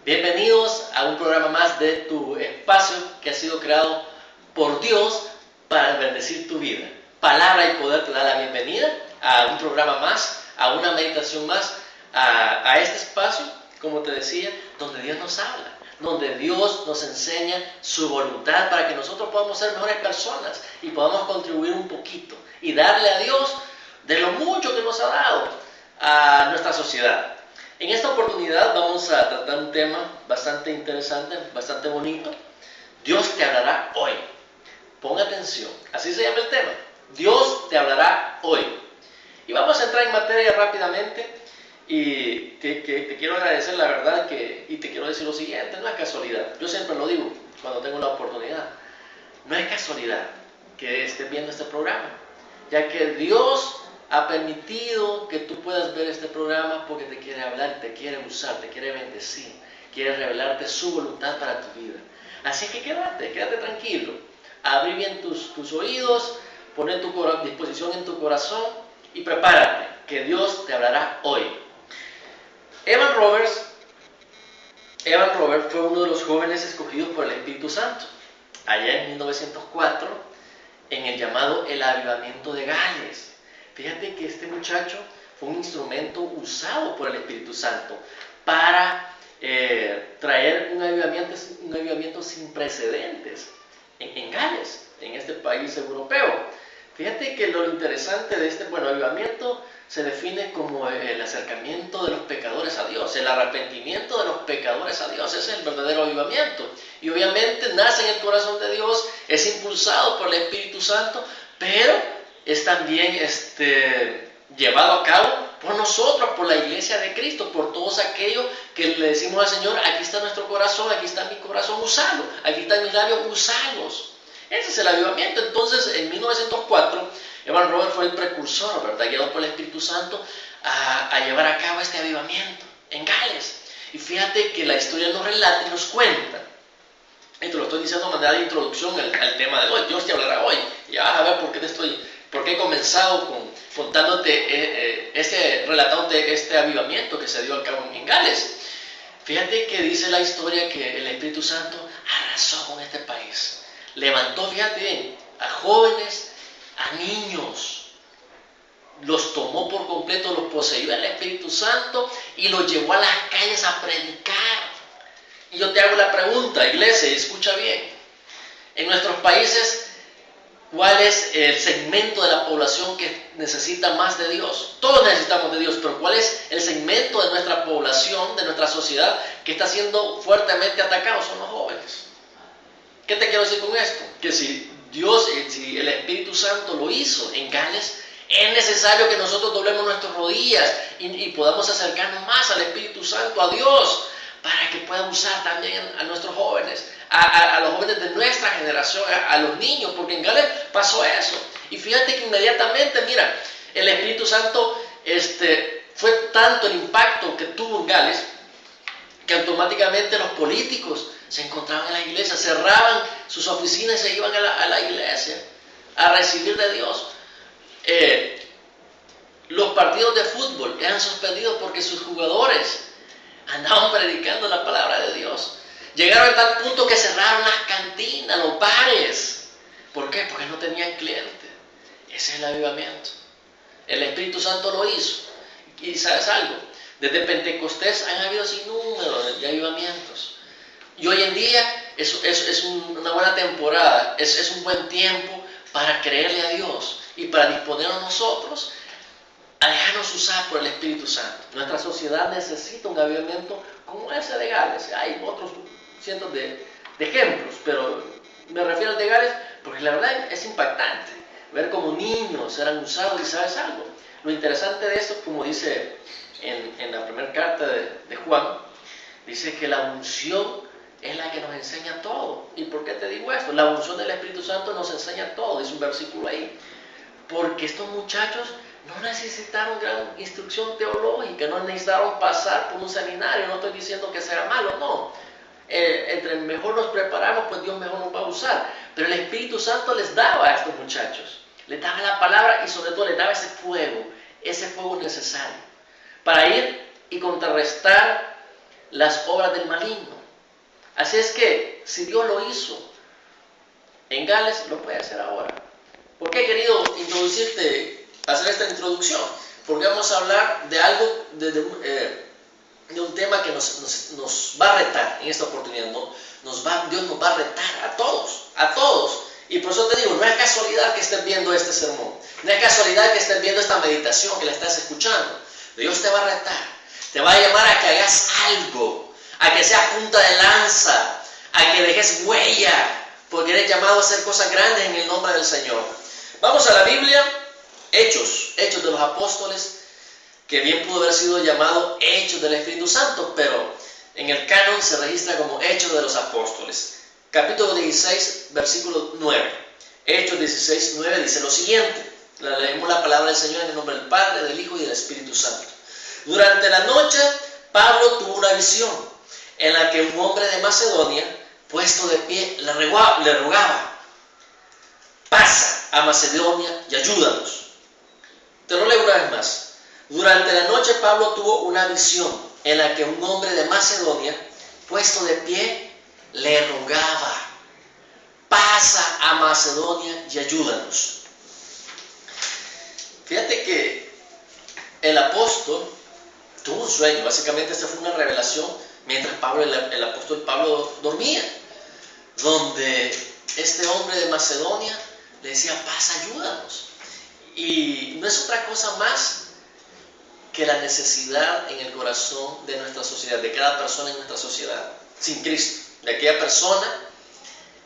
Bienvenidos a un programa más de tu espacio que ha sido creado por Dios para bendecir tu vida. Palabra y Poder te da la bienvenida a un programa más, a una meditación más, a este espacio, como te decía, donde Dios nos habla, donde Dios nos enseña su voluntad para que nosotros podamos ser mejores personas y podamos contribuir un poquito y darle a Dios de lo mucho que nos ha dado a nuestra sociedad. En esta oportunidad vamos a tratar un tema bastante interesante, bastante bonito. Dios te hablará hoy. Pon atención, así se llama el tema. Dios te hablará hoy. Y vamos a entrar en materia rápidamente. Y te quiero agradecer la verdad y te quiero decir lo siguiente, no es casualidad. Yo siempre lo digo cuando tengo la oportunidad. No es casualidad que estés viendo este programa, ya que Dios ha permitido que tú puedas ver este programa porque te quiere hablar, te quiere usar, te quiere bendecir, quiere revelarte su voluntad para tu vida. Así que quédate tranquilo, abrí bien tus oídos, poner tu disposición en tu corazón y prepárate, que Dios te hablará hoy. Evan Roberts fue uno de los jóvenes escogidos por el Espíritu Santo, allá en 1904, en el llamado el Avivamiento de Gales. Fíjate que este muchacho fue un instrumento usado por el Espíritu Santo para traer un avivamiento sin precedentes en Gales, en este país europeo. Fíjate que lo interesante de este avivamiento se define como el acercamiento de los pecadores a Dios, el arrepentimiento de los pecadores a Dios. Ese es el verdadero avivamiento. Y obviamente nace en el corazón de Dios, es impulsado por el Espíritu Santo, pero es también llevado a cabo por nosotros, por la iglesia de Cristo, por todos aquellos que le decimos al Señor: aquí está nuestro corazón, aquí está mi corazón, usalo, aquí están mis labios, usalos. Ese es el avivamiento. Entonces, en 1904, Evan Roberts fue el precursor, ¿verdad?, guiado por el Espíritu Santo a llevar a cabo este avivamiento en Gales. Y fíjate que la historia nos relata y nos cuenta. Y te lo estoy diciendo de manera de introducción al tema de hoy. Dios te hablará hoy. Y vas a ver por qué he comenzado relatándote este avivamiento que se dio al cabo en Gales. Fíjate que dice la historia que el Espíritu Santo arrasó con este país. Levantó, fíjate bien, a jóvenes, a niños. Los tomó por completo, los poseyó el Espíritu Santo y los llevó a las calles a predicar. Y yo te hago la pregunta, iglesia, y escucha bien. En nuestros países, ¿cuál es el segmento de la población que necesita más de Dios? Todos necesitamos de Dios, pero ¿cuál es el segmento de nuestra población, de nuestra sociedad, que está siendo fuertemente atacado? Son los jóvenes. ¿Qué te quiero decir con esto? Que si el Espíritu Santo lo hizo en Gales, es necesario que nosotros doblemos nuestras rodillas y podamos acercarnos más al Espíritu Santo, a Dios, para que pueda usar también a nuestros jóvenes, a los jóvenes de nuestra generación, a los niños, porque en Gales pasó eso. Y fíjate que inmediatamente, mira, el Espíritu Santo fue tanto el impacto que tuvo en Gales, que automáticamente los políticos se encontraban en la iglesia, cerraban sus oficinas y se iban a la iglesia a recibir de Dios. Los partidos de fútbol eran suspendidos porque sus jugadores andaban predicando la palabra de Dios. Llegaron a tal punto que cerraron las cantinas, los bares. ¿Por qué? Porque no tenían clientes. Ese es el avivamiento. El Espíritu Santo lo hizo. Y ¿sabes algo? Desde Pentecostés han habido sinnúmero de avivamientos. Y hoy en día es una buena temporada, es un buen tiempo para creerle a Dios y para disponernos nosotros a dejarnos usar por el Espíritu Santo. Nuestra sociedad necesita un avivamiento como ese de Gales. Hay otros cientos de ejemplos, pero me refiero al de Gales porque la verdad es impactante ver cómo niños eran usados. Y ¿sabes algo? Lo interesante de esto, como dice en la primera carta de Juan, dice que la unción es la que nos enseña todo. ¿Y por qué te digo esto? La unción del Espíritu Santo nos enseña todo. Dice un versículo ahí. Porque estos muchachos no necesitaron gran instrucción teológica, no necesitaron pasar por un seminario. No estoy diciendo que sea malo, no. Entre mejor nos preparamos, pues Dios mejor nos va a usar. Pero el Espíritu Santo les daba a estos muchachos, les daba la palabra y sobre todo les daba ese fuego necesario para ir y contrarrestar las obras del maligno. Así es que, si Dios lo hizo en Gales, lo puede hacer ahora. ¿Por qué he querido hacer esta introducción? Porque vamos a hablar de algo, de un tema que nos va a retar en esta oportunidad. Dios nos va a retar a todos. Y por eso te digo, no es casualidad que estés viendo este sermón. No es casualidad que estés viendo esta meditación, que la estás escuchando. Dios te va a retar. Te va a llamar a que hagas algo, a que seas punta de lanza, a que dejes huella, porque eres llamado a hacer cosas grandes en el nombre del Señor. Vamos a la Biblia, Hechos de los Apóstoles, que bien pudo haber sido llamado Hechos del Espíritu Santo, pero en el canon se registra como Hechos de los Apóstoles. Capítulo 16, versículo 9. Hechos 16, 9 dice lo siguiente. Leemos la palabra del Señor en el nombre del Padre, del Hijo y del Espíritu Santo. Durante la noche, Pablo tuvo una visión en la que un hombre de Macedonia, puesto de pie, le rogaba: pasa a Macedonia y ayúdanos. Te lo leo una vez más. Durante la noche Pablo tuvo una visión en la que un hombre de Macedonia, puesto de pie, le rogaba: pasa a Macedonia y ayúdanos. Fíjate que el apóstol tuvo un sueño. Básicamente esta fue una revelación mientras el apóstol Pablo dormía, donde este hombre de Macedonia le decía: pasa, ayúdanos. Y no es otra cosa más que la necesidad en el corazón de nuestra sociedad, de cada persona en nuestra sociedad, sin Cristo, de aquella persona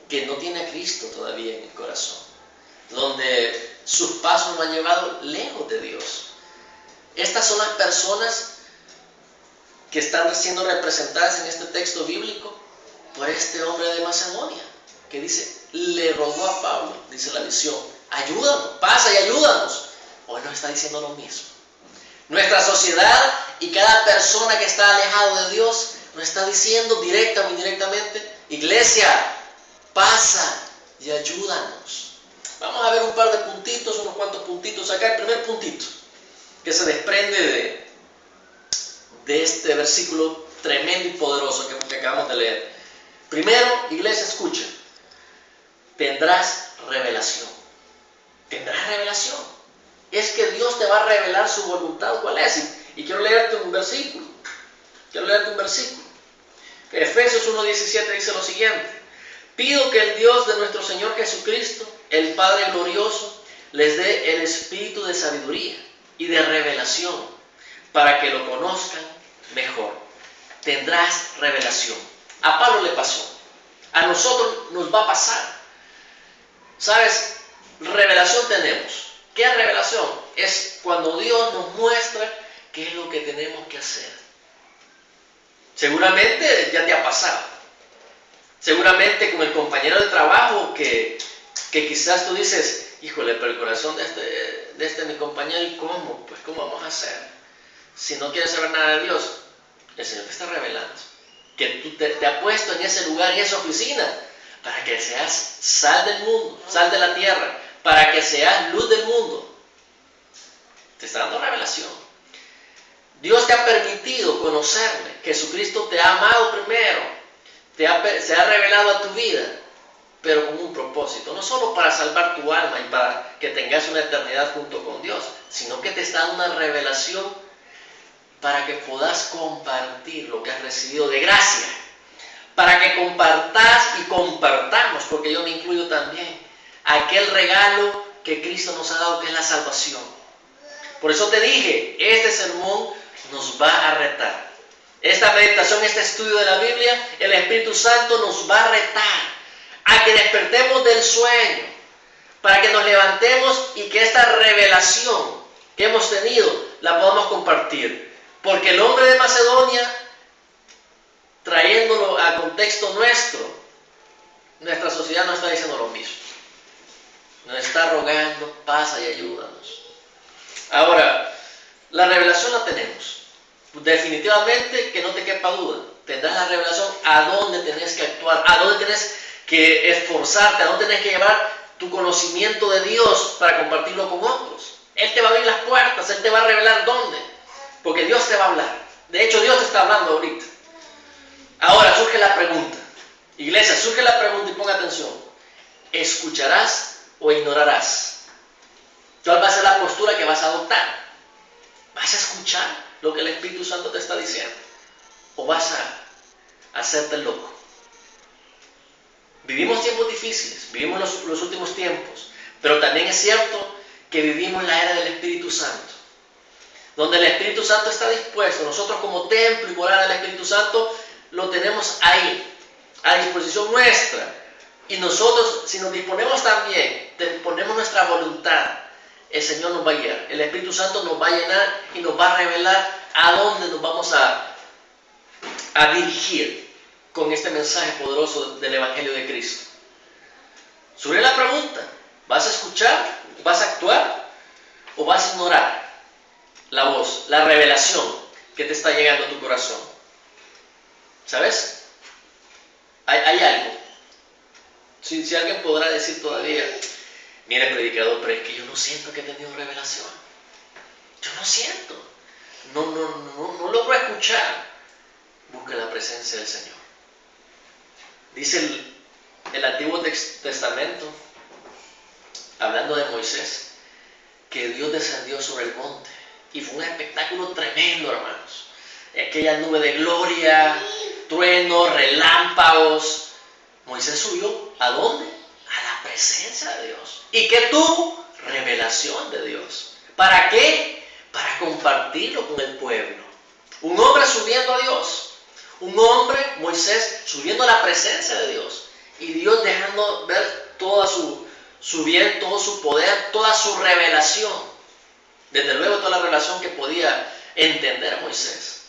que no tiene a Cristo todavía en el corazón, donde sus pasos lo han llevado lejos de Dios. Estas son las personas que están siendo representadas en este texto bíblico por este hombre de Macedonia, que dice, le rogó a Pablo, dice la visión: ayúdanos, pasa y ayúdanos. Hoy nos está diciendo lo mismo. Nuestra sociedad y cada persona que está alejado de Dios nos está diciendo directa o indirectamente: iglesia, pasa y ayúdanos. Vamos a ver un par de puntitos, unos cuantos puntitos acá. El primer puntito que se desprende de este versículo tremendo y poderoso que acabamos de leer. Primero, iglesia, escucha: tendrás revelación. Tendrás revelación. Es que Dios te va a revelar su voluntad. ¿Cuál es? Y quiero leerte un versículo. Efesios 1:17 dice lo siguiente: pido que el Dios de nuestro Señor Jesucristo, el Padre glorioso, les dé el espíritu de sabiduría y de revelación para que lo conozcan mejor. Tendrás revelación. A Pablo le pasó. A nosotros nos va a pasar. ¿Sabes? Revelación tenemos. ¿Qué es revelación? Es cuando Dios nos muestra qué es lo que tenemos que hacer. Seguramente ya te ha pasado. Seguramente con el compañero de trabajo que quizás tú dices: híjole, pero el corazón de este mi compañero, ¿y cómo? Pues ¿cómo vamos a hacer? Si no quieres saber nada de Dios, el Señor te está revelando que tú te ha puesto en ese lugar, en esa oficina, para que seas sal del mundo, sal de la tierra, para que seas luz del mundo. Te está dando revelación. Dios te ha permitido conocerle. Jesucristo te ha amado primero, se ha revelado a tu vida, pero con un propósito, no solo para salvar tu alma y para que tengas una eternidad junto con Dios, sino que te está dando una revelación para que puedas compartir lo que has recibido de gracia, para que compartas y compartamos, porque yo me incluyo también, aquel regalo que Cristo nos ha dado, que es la salvación. Por eso te dije, este sermón nos va a retar. Esta meditación, este estudio de la Biblia, el Espíritu Santo nos va a retar a que despertemos del sueño, para que nos levantemos y que esta revelación que hemos tenido la podamos compartir. Porque el hombre de Macedonia, trayéndolo a contexto nuestro, nuestra sociedad nos está diciendo lo mismo. Nos está rogando: pasa y ayúdanos. Ahora, la revelación la tenemos. Definitivamente que no te quepa duda. Tendrás la revelación a dónde tenés que actuar, a dónde tenés que esforzarte, a dónde tenés que llevar tu conocimiento de Dios para compartirlo con otros. Él te va a abrir las puertas, Él te va a revelar dónde. Porque Dios te va a hablar. De hecho, Dios te está hablando ahorita. pregunta. Iglesia, surge la pregunta y ponga atención. ¿Escucharás o ignorarás? ¿Cuál va a ser la postura que vas a adoptar? ¿Vas a escuchar lo que el Espíritu Santo te está diciendo? ¿O vas a hacerte el loco? Vivimos tiempos difíciles, vivimos los últimos tiempos, pero también es cierto que vivimos la era del Espíritu Santo, donde el Espíritu Santo está dispuesto. Nosotros como templo y morada del Espíritu Santo lo tenemos ahí, a disposición nuestra. Y nosotros, si nos disponemos también, ponemos nuestra voluntad, el Señor nos va a guiar. El Espíritu Santo nos va a llenar y nos va a revelar a dónde nos vamos a dirigir con este mensaje poderoso del Evangelio de Cristo. Sobre la pregunta, ¿vas a escuchar? ¿Vas a actuar? ¿O vas a ignorar la voz, la revelación que te está llegando a tu corazón? ¿Sabes? Hay algo. Si alguien podrá decir todavía, mire predicador, pero es que yo no siento que he tenido revelación. Yo no siento. No logro escuchar. Busca la presencia del Señor. Dice el Antiguo Testamento, hablando de Moisés, que Dios descendió sobre el monte. Y fue un espectáculo tremendo, hermanos. Aquella nube de gloria, truenos, relámpagos. Moisés subió, ¿a dónde? A la presencia de Dios. ¿Y qué tuvo? Revelación de Dios. ¿Para qué? Para compartirlo con el pueblo. Un hombre subiendo a Dios. Un hombre, Moisés, subiendo a la presencia de Dios. Y Dios dejando ver toda su bien, todo su poder, toda su revelación. Desde luego toda la revelación que podía entender Moisés.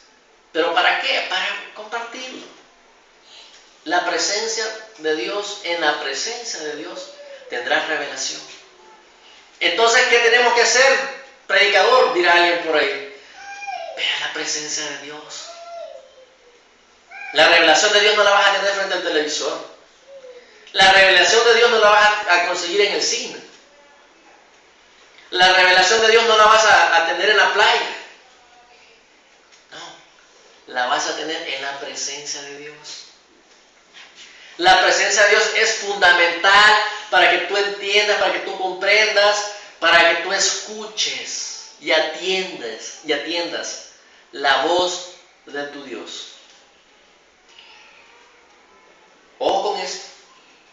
¿Pero para qué? Para compartirlo. La presencia de Dios, en la presencia de Dios tendrás revelación. Entonces, ¿qué tenemos que hacer? Predicador, dirá alguien por ahí. Vea la presencia de Dios. La revelación de Dios no la vas a tener frente al televisor. La revelación de Dios no la vas a conseguir en el cine. La revelación de Dios no la vas a tener en la playa. No, la vas a tener en la presencia de Dios. La presencia de Dios es fundamental para que tú entiendas, para que tú comprendas, para que tú escuches y atiendas la voz de tu Dios. Ojo con esto.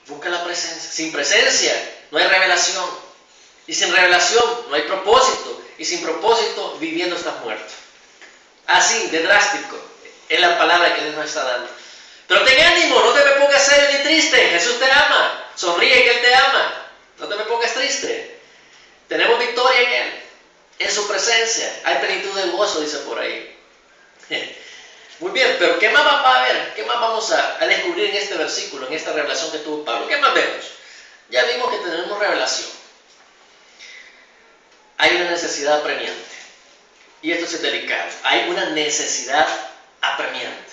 Busca la presencia. Sin presencia no hay revelación. Y sin revelación no hay propósito. Y sin propósito, viviendo estás muerto. Así de drástico es la palabra que Dios nos está dando. Pero ten ánimo, no te me pongas serio ni triste. Jesús te ama. Sonríe que Él te ama. No te me pongas triste. Tenemos victoria en Él. En su presencia hay plenitud de gozo, dice por ahí. Muy bien, pero ¿qué más va a haber? ¿Qué más vamos a descubrir en este versículo, en esta revelación que tuvo Pablo? ¿Qué más vemos? Ya vimos que tenemos revelación. Hay una necesidad apremiante. Y esto es delicado. Hay una necesidad apremiante.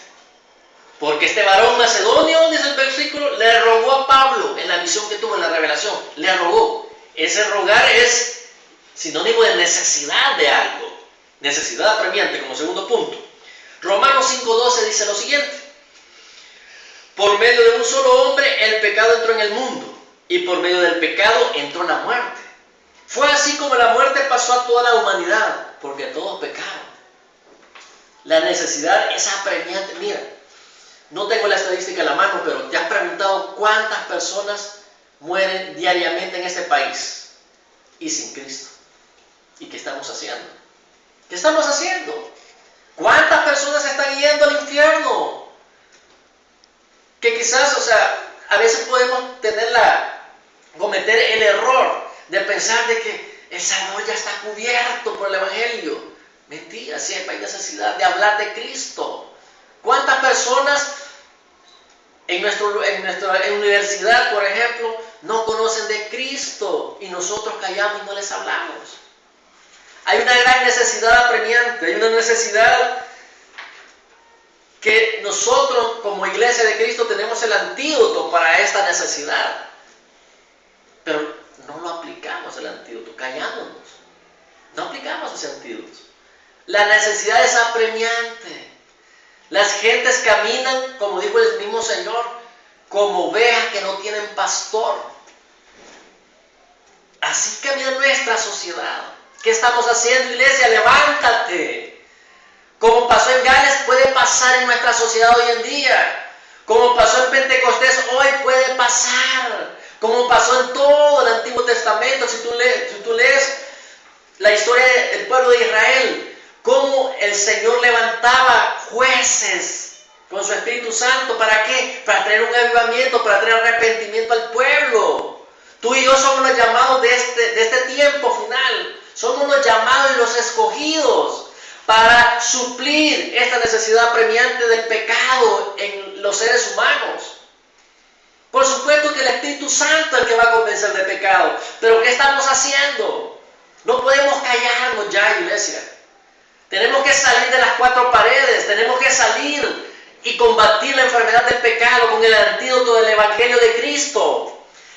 Porque este varón macedonio, dice el versículo, le rogó a Pablo en la visión que tuvo, en la revelación. Le rogó. Ese rogar es sinónimo de necesidad de algo. Necesidad apremiante como segundo punto. Romanos 5:12 dice lo siguiente. Por medio de un solo hombre el pecado entró en el mundo. Y por medio del pecado entró la muerte. Fue así como la muerte pasó a toda la humanidad. Porque todos pecaron. La necesidad es apremiante. Mira. No tengo la estadística en la mano, pero te has preguntado cuántas personas mueren diariamente en este país y sin Cristo. ¿Y qué estamos haciendo? ¿Qué estamos haciendo? ¿Cuántas personas están yendo al infierno? Que quizás, a veces podemos cometer el error de pensar de que el Salvador ya está cubierto por el Evangelio. Mentira, si hay necesidad de hablar de Cristo. ¿Cuántas personas en nuestra universidad, por ejemplo, no conocen de Cristo y nosotros callamos y no les hablamos? Hay una gran necesidad apremiante, hay una necesidad que nosotros como Iglesia de Cristo tenemos el antídoto para esta necesidad. Pero no lo aplicamos el antídoto, callándonos. No aplicamos ese antídoto. La necesidad es apremiante. Las gentes caminan, como dijo el mismo Señor, como ovejas que no tienen pastor. Así camina nuestra sociedad. ¿Qué estamos haciendo, iglesia? Levántate. Como pasó en Gales, puede pasar en nuestra sociedad hoy en día. Como pasó en Pentecostés, hoy puede pasar. Como pasó en todo el Antiguo Testamento. Si tú lees la historia del pueblo de Israel, cómo el Señor levantaba jueces con su Espíritu Santo. ¿Para qué? Para traer un avivamiento, para traer arrepentimiento al pueblo. Tú y yo somos los llamados de este tiempo final. Somos los llamados y los escogidos para suplir esta necesidad apremiante del pecado en los seres humanos. Por supuesto que el Espíritu Santo es el que va a convencer de pecado. Pero ¿qué estamos haciendo? No podemos callarnos ya, iglesia. Tenemos que salir de las cuatro paredes. Tenemos que salir y combatir la enfermedad del pecado con el antídoto del Evangelio de Cristo.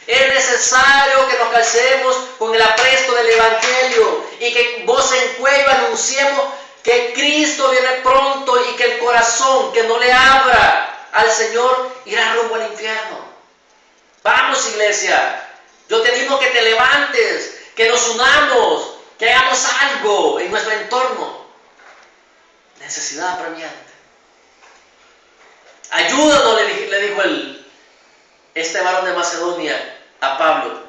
Es necesario que nos calcemos con el apresto del Evangelio y que voz en cuello anunciemos que Cristo viene pronto y que el corazón que no le abra al Señor irá rumbo al infierno. Vamos, iglesia. Yo te digo que te levantes, que nos unamos, que hagamos algo en nuestro entorno. Necesidad apremiante. Ayúdanos, le dijo este varón de Macedonia a Pablo.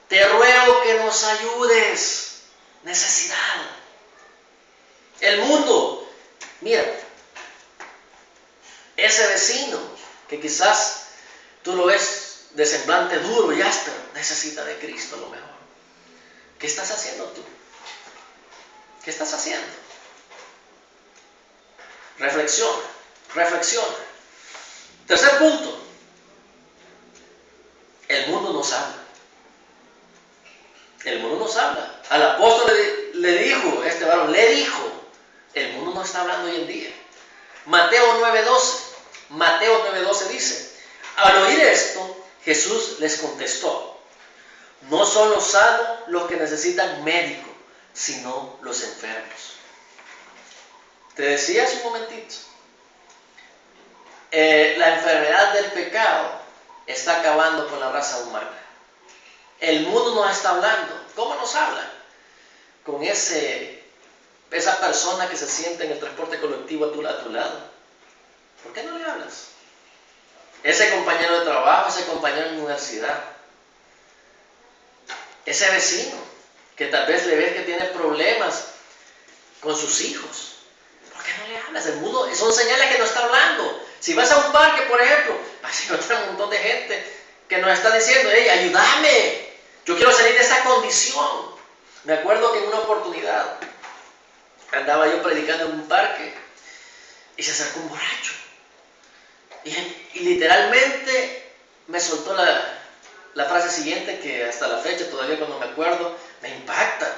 Te ruego que nos ayudes. Necesidad. El mundo, mira, ese vecino que quizás tú lo ves de semblante duro y áspero, necesita de Cristo a lo mejor. ¿Qué estás haciendo tú? ¿Qué estás haciendo? Reflexiona, reflexiona. Tercer punto. El mundo nos habla. El mundo nos habla. Al apóstol le dijo, este varón le dijo, el mundo no está hablando hoy en día. Mateo 9:12 dice, al oír esto, Jesús les contestó, no son los sanos los que necesitan médico, sino los enfermos. Te decía hace un momentito, la enfermedad del pecado está acabando con la raza humana. El mundo nos está hablando. ¿Cómo nos habla? Con esa persona que se siente en el transporte colectivo a tu lado. ¿Por qué no le hablas? Ese compañero de trabajo, ese compañero en la universidad, ese vecino que tal vez le ves que tiene problemas con sus hijos. ¿Por qué no le hablas? El mundo son señales que nos está hablando. Si vas a un parque, por ejemplo, vas a encontrar un montón de gente que nos está diciendo, hey, ayúdame, yo quiero salir de esta condición. Me acuerdo que en una oportunidad andaba yo predicando en un parque y se acercó un borracho. Y literalmente me soltó la frase siguiente que hasta la fecha, todavía cuando me acuerdo, me impacta.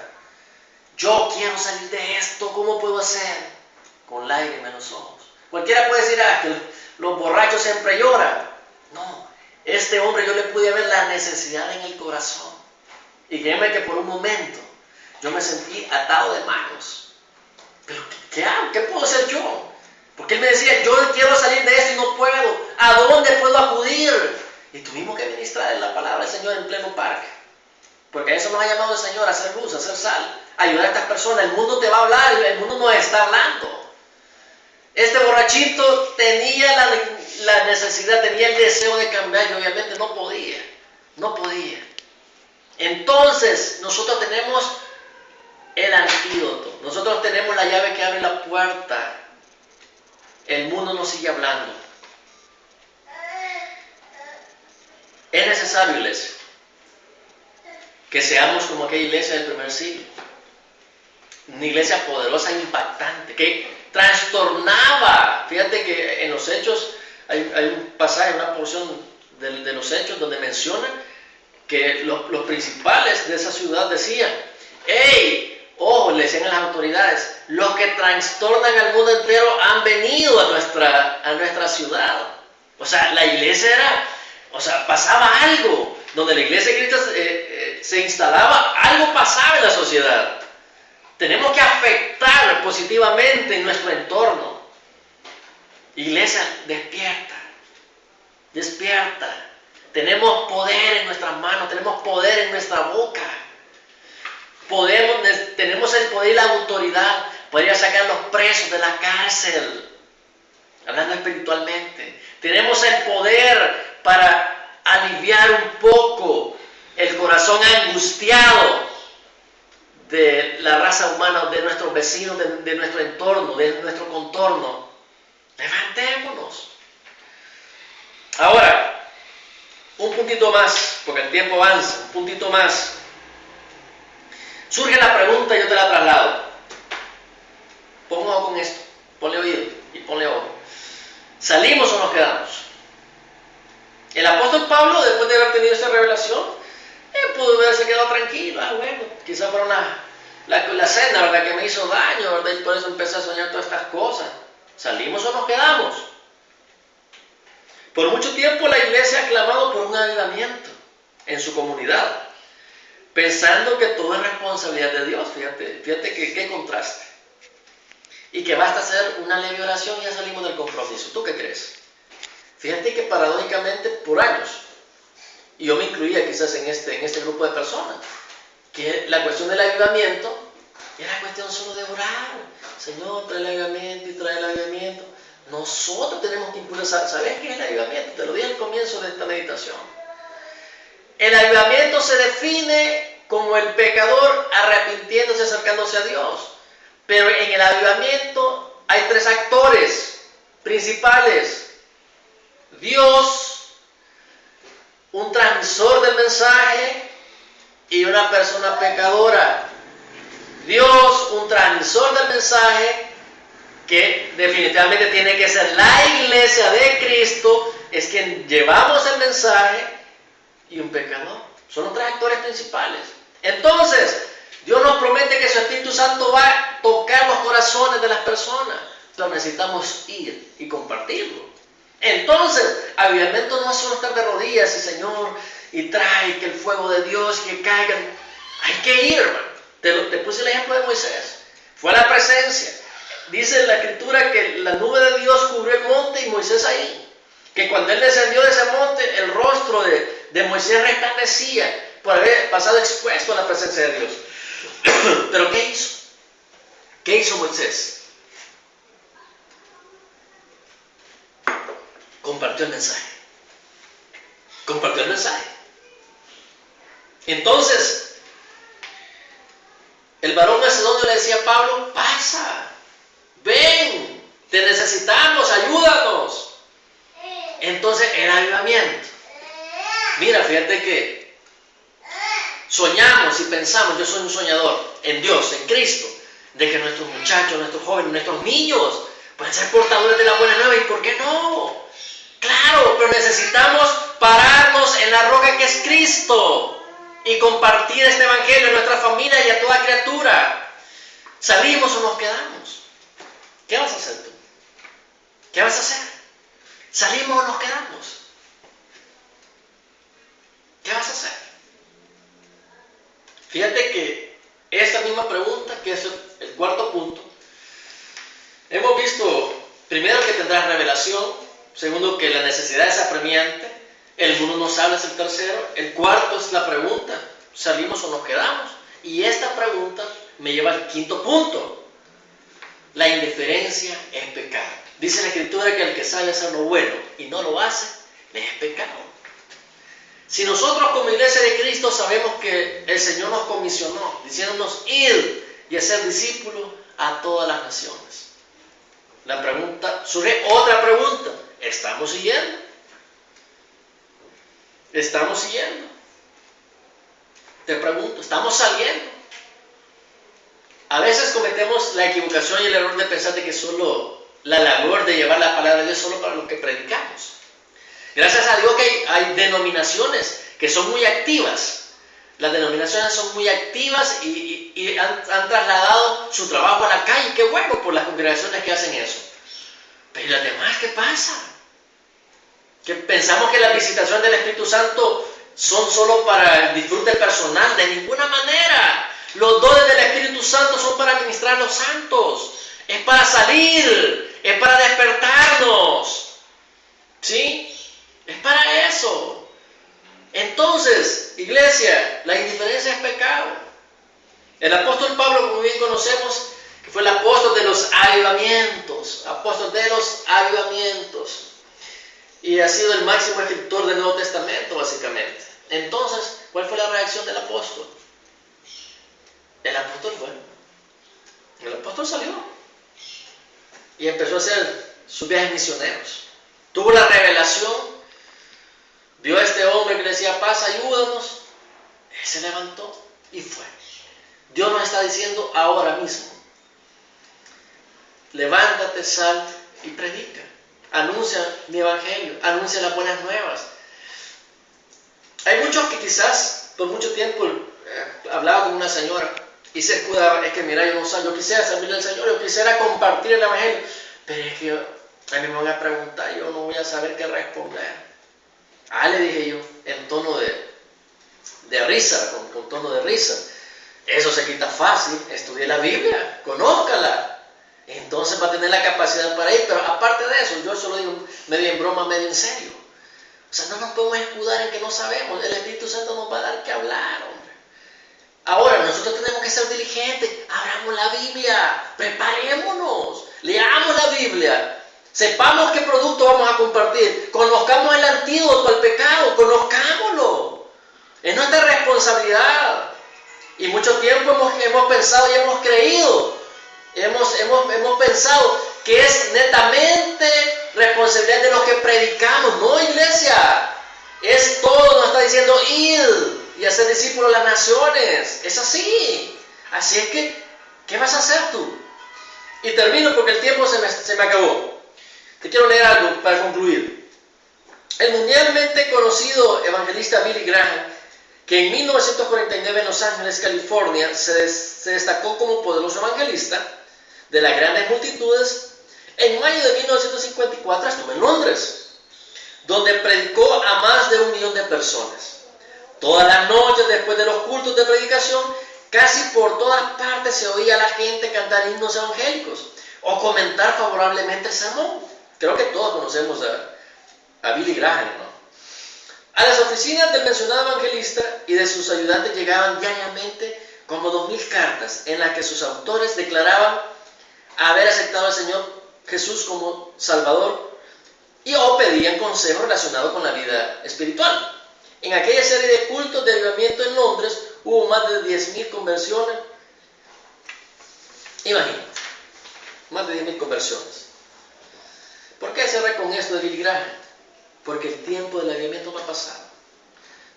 Yo quiero salir de esto, ¿cómo puedo hacer? Con lágrimas en los ojos. Cualquiera puede decir, que los borrachos siempre lloran. No, este hombre yo le pude ver la necesidad en el corazón. Y créeme que por un momento yo me sentí atado de manos. Pero ¿qué hago? ¿Qué puedo hacer yo? Porque él me decía, yo quiero salir de esto y no puedo. ¿A dónde puedo acudir? Y tuvimos que ministrar en la palabra del Señor en pleno parque. Porque a eso nos ha llamado el Señor, a hacer luz, a hacer sal, a ayudar a estas personas. El mundo te va a hablar, el mundo nos está hablando. Este borrachito tenía la necesidad, tenía el deseo de cambiar y obviamente no podía. Entonces, nosotros tenemos el antídoto. Nosotros tenemos la llave que abre la puerta. El mundo nos sigue hablando. Es necesario, iglesia, que seamos como aquella iglesia del primer siglo. Una iglesia poderosa e impactante, que trastornaba. Fíjate que en los Hechos hay un pasaje, una porción de los Hechos donde menciona que los principales de esa ciudad decían, ¡hey! Ojo, le decían a las autoridades, los que trastornan al mundo entero han venido a nuestra ciudad. O sea, la iglesia pasaba algo. Donde la iglesia de Cristo se instalaba, algo pasaba en la sociedad. Tenemos que afectar positivamente en nuestro entorno. Iglesia, despierta. Despierta. Tenemos poder en nuestras manos, tenemos poder en nuestra boca. Tenemos el poder y la autoridad para ir a sacar a los presos de la cárcel, hablando espiritualmente. Tenemos el poder para aliviar un poco el corazón angustiado de la raza humana, de nuestros vecinos, de nuestro entorno, de nuestro contorno. Levantémonos. Ahora, un puntito más, porque el tiempo avanza, un puntito más. Surge la pregunta y yo te la traslado. Pon ojo con esto, ponle oído y ponle ojo. ¿Salimos o nos quedamos? El apóstol Pablo, después de haber tenido esa revelación, pudo haberse quedado tranquilo. Bueno, quizás fueron la cena, ¿verdad?, que me hizo daño, ¿verdad?, y por eso empecé a soñar todas estas cosas. ¿Salimos o nos quedamos? Por mucho tiempo la iglesia ha clamado por un avivamiento en su comunidad, pensando que todo es responsabilidad de Dios. Fíjate que qué contraste. Y que basta hacer una leve oración y ya salimos del compromiso. ¿Tú qué crees? Fíjate que paradójicamente por años, y yo me incluía quizás en este grupo de personas, que la cuestión del avivamiento era cuestión solo de orar. Señor, trae el avivamiento y trae el avivamiento. Nosotros tenemos que impulsar. ¿Sabes qué es el avivamiento? Te lo dije al comienzo de esta meditación. El avivamiento se define como el pecador arrepintiéndose, acercándose a Dios. Pero en el avivamiento hay tres actores principales: Dios, un transmisor del mensaje y una persona pecadora. Dios, un transmisor del mensaje, que definitivamente tiene que ser la iglesia de Cristo, es quien llevamos el mensaje, y un pecador. Son los tres actores principales. Entonces, Dios nos promete que su Espíritu Santo va a tocar los corazones de las personas, pero necesitamos ir y compartirlo. Entonces, avivamiento no es solo estar de rodillas y Señor, y trae que el fuego de Dios que caiga. Hay que ir, hermano. Te puse el ejemplo de Moisés. Fue a la presencia. Dice en la Escritura que la nube de Dios cubrió el monte y Moisés ahí. Que cuando él descendió de ese monte, el rostro de Moisés resplandecía por haber pasado expuesto a la presencia de Dios. Pero ¿qué hizo? ¿Qué hizo Moisés? Compartió el mensaje. Compartió el mensaje. Entonces, el varón macedonio le decía a Pablo: pasa, ven, te necesitamos, ayúdanos. Entonces, el avivamiento. Mira, fíjate que soñamos y pensamos, yo soy un soñador, en Dios, en Cristo, de que nuestros muchachos, nuestros jóvenes, nuestros niños pueden ser portadores de la buena nueva. ¿Y por qué no? Claro, pero necesitamos pararnos en la roca que es Cristo y compartir este evangelio a nuestra familia y a toda criatura. ¿Salimos o nos quedamos? ¿Qué vas a hacer tú? ¿Qué vas a hacer? ¿Salimos o nos quedamos? ¿Qué vas a hacer? Fíjate que esta misma pregunta, que es el cuarto punto, hemos visto primero que tendrás revelación, segundo que la necesidad es apremiante, el mundo nos habla, es el tercero, el cuarto es la pregunta: ¿salimos o nos quedamos? Y esta pregunta me lleva al quinto punto: la indiferencia es pecado. Dice la Escritura que el que sabe hacer lo bueno y no lo hace, le es pecado. Si nosotros como iglesia de Cristo sabemos que el Señor nos comisionó, diciéndonos ir y hacer discípulos a todas las naciones, la pregunta, surge otra pregunta: ¿estamos siguiendo? ¿Estamos siguiendo? Te pregunto, ¿estamos saliendo? A veces cometemos la equivocación y el error de pensar de que solo la labor de llevar la palabra de Dios solo para los que predicamos. Gracias a Dios que hay denominaciones que son muy activas. Las denominaciones son muy activas y han trasladado su trabajo a la calle. Qué bueno por las congregaciones que hacen eso. Pero ¿y las demás qué pasa? Que pensamos que la visitación del Espíritu Santo son solo para el disfrute personal. De ninguna manera. Los dones del Espíritu Santo son para ministrar a los santos. Es para salir es para despertarnos. ¿Sí? Es para eso. Entonces, iglesia, la indiferencia es pecado. El apóstol Pablo, como bien conocemos, que fue el apóstol de los avivamientos, y ha sido el máximo escritor del Nuevo Testamento, básicamente. Entonces, ¿cuál fue la reacción del apóstol? El apóstol salió y empezó a hacer sus viajes misioneros. Tuvo la revelación, vio a este hombre que le decía, paz, ayúdanos. Él se levantó y fue. Dios nos está diciendo ahora mismo, levántate, sal y predica. Anuncia mi evangelio, anuncia las buenas nuevas. Hay muchos que quizás por mucho tiempo hablaba con una señora y se escudaba, es que mira, yo quisiera servirle al Señor, yo quisiera compartir el evangelio, pero es que a mí me van a preguntar, yo no voy a saber qué responder. Le dije yo, en tono de risa, con tono de risa, eso se quita fácil, estudie la Biblia, conózcala. Entonces va a tener la capacidad para ir, pero aparte de eso, yo eso lo digo medio en broma, medio en serio. O sea, no nos podemos escudar en que no sabemos, el Espíritu Santo nos va a dar que hablar, hombre. Ahora, nosotros tenemos que ser diligentes, abramos la Biblia, preparémonos, leamos la Biblia, sepamos qué producto vamos a compartir, conozcamos el antídoto al pecado, conozcámoslo. Es nuestra responsabilidad. Y mucho tiempo hemos pensado y hemos creído. Hemos pensado que es netamente responsabilidad de los que predicamos. No, iglesia, es todo, nos está diciendo id y hacer discípulos de las naciones. Es así. Así es que, ¿qué vas a hacer tú? Y termino porque el tiempo se me acabó. Te quiero leer algo para concluir. El mundialmente conocido evangelista Billy Graham, que en 1949 en Los Ángeles, California, se destacó como poderoso evangelista de las grandes multitudes, en mayo de 1954 estuvo en Londres, donde predicó a más de 1 millón de personas. Todas las noches, después de los cultos de predicación, casi por todas partes se oía a la gente cantar himnos evangélicos o comentar favorablemente el sermón. Creo que todos conocemos a Billy Graham, ¿no? A las oficinas del mencionado evangelista y de sus ayudantes llegaban diariamente como 2,000 cartas en las que sus autores declaraban haber aceptado al Señor Jesús como Salvador o pedían consejo relacionado con la vida espiritual. En aquella serie de cultos de avivamiento en Londres hubo más de 10,000 conversiones. Imagínate, más de 10,000 conversiones. ¿Por qué cerré con esto de Billy Graham? Porque el tiempo del avivamiento no ha pasado.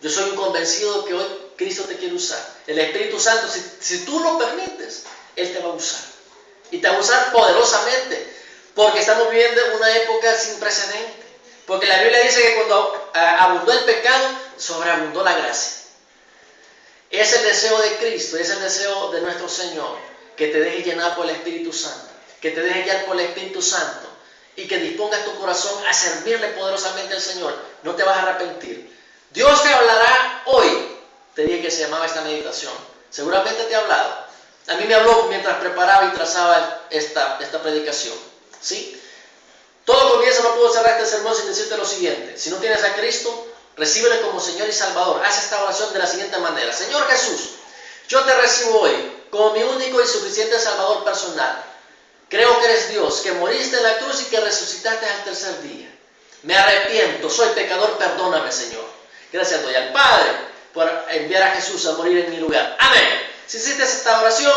Yo soy un convencido de que hoy Cristo te quiere usar. El Espíritu Santo, si tú lo permites, Él te va a usar. Y te va a usar poderosamente. Porque estamos viviendo una época sin precedente. Porque la Biblia dice que cuando abundó el pecado, sobreabundó la gracia. Es el deseo de Cristo, es el deseo de nuestro Señor, que te dejes llenar por el Espíritu Santo. Que te dejes guiar por el Espíritu Santo. Y que dispongas tu corazón a servirle poderosamente al Señor. No te vas a arrepentir. Dios te hablará hoy. Te dije que se llamaba esta meditación. Seguramente te ha hablado. A mí me habló mientras preparaba y trazaba esta predicación. ¿Sí? Todo comienza, no puedo cerrar este sermón sin decirte lo siguiente. Si no tienes a Cristo, recíbele como Señor y Salvador. Haz esta oración de la siguiente manera. Señor Jesús, yo te recibo hoy como mi único y suficiente Salvador personal. Creo que eres Dios, que moriste en la cruz y que resucitaste al tercer día. Me arrepiento, soy pecador, perdóname, Señor. Gracias doy al Padre por enviar a Jesús a morir en mi lugar. Amén. Si hiciste esta oración,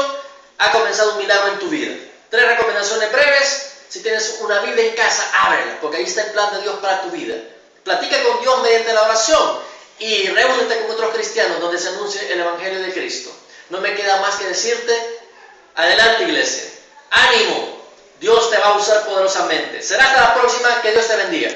ha comenzado un milagro en tu vida. 3 recomendaciones breves. Si tienes una Biblia en casa, ábrela, porque ahí está el plan de Dios para tu vida. Platica con Dios mediante la oración y reúnete con otros cristianos donde se anuncie el Evangelio de Cristo. No me queda más que decirte, adelante, iglesia. Ánimo, Dios te va a usar poderosamente. Será hasta la próxima, que Dios te bendiga.